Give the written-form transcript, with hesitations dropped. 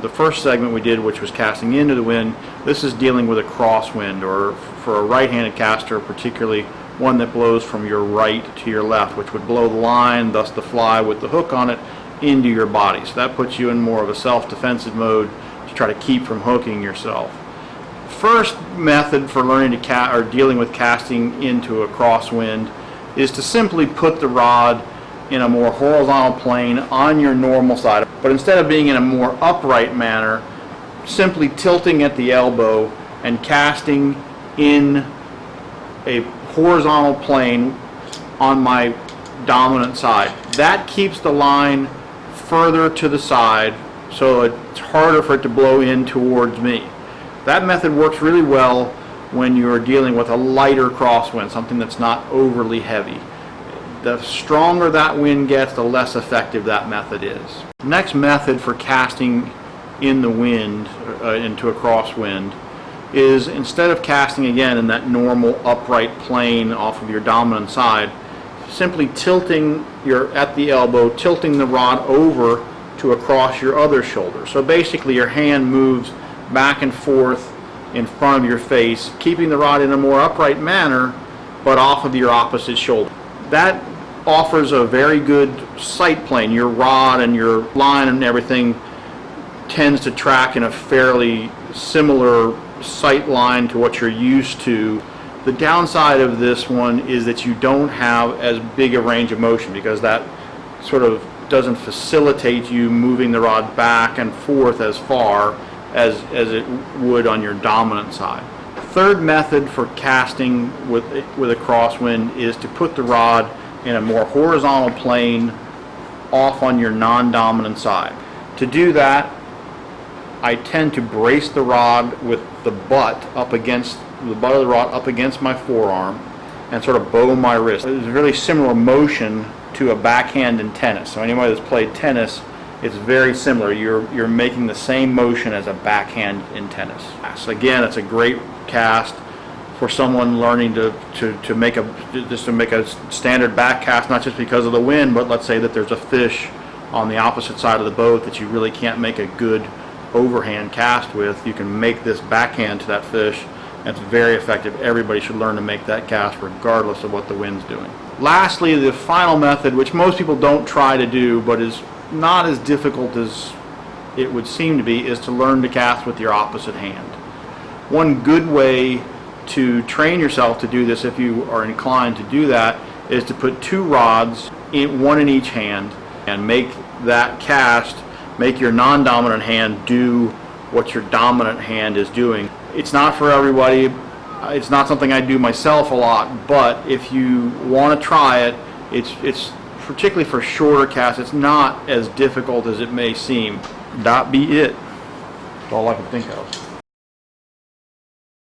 the first segment we did, which was casting into the wind. This is dealing with a crosswind, or for a right-handed caster, particularly one that blows from your right to your left, which would blow the line, thus the fly with the hook on it, into your body. So that puts you in more of a self-defensive mode to try to keep from hooking yourself. First method for learning to or dealing with casting into a crosswind is to simply put the rod in a more horizontal plane on your normal side, but instead of being in a more upright manner, simply tilting at the elbow and casting in a horizontal plane on my dominant side. That keeps the line further to the side, so it's harder for it to blow in towards me. That method works really well when you're dealing with a lighter crosswind, something that's not overly heavy. The stronger that wind gets, the less effective that method is. Next method for casting in the wind, into a crosswind, is instead of casting again in that normal upright plane off of your dominant side, simply tilting at the elbow, tilting the rod over to across your other shoulder. So basically your hand moves back and forth in front of your face, keeping the rod in a more upright manner, but off of your opposite shoulder. That offers a very good sight plane. Your rod and your line and everything tends to track in a fairly similar sight line to what you're used to. The downside of this one is that you don't have as big a range of motion, because that sort of doesn't facilitate you moving the rod back and forth as far as it would on your dominant side. Third method for casting with a crosswind is to put the rod in a more horizontal plane off on your non-dominant side. To do that, I tend to brace the rod with the butt of the rod up against my forearm and sort of bow my wrist. It's a really similar motion to a backhand in tennis. So anybody that's played tennis, it's very similar. You're making the same motion as a backhand in tennis. So again, it's a great cast for someone learning to make a standard back cast, not just because of the wind, but let's say that there's a fish on the opposite side of the boat that you really can't make a good overhand cast with. You can make this backhand to that fish, and it's very effective. Everybody should learn to make that cast regardless of what the wind's doing. Lastly, the final method, which most people don't try to do but is not as difficult as it would seem to be, is to learn to cast with your opposite hand. One good way to train yourself to do this, if you are inclined to do that, is to put two rods, one in each hand, and make that cast, make your non-dominant hand do what your dominant hand is doing. It's not for everybody. It's not something I do myself a lot, but if you want to try it, it's particularly for shorter casts, it's not as difficult as it may seem. That be it. That's all I can think of.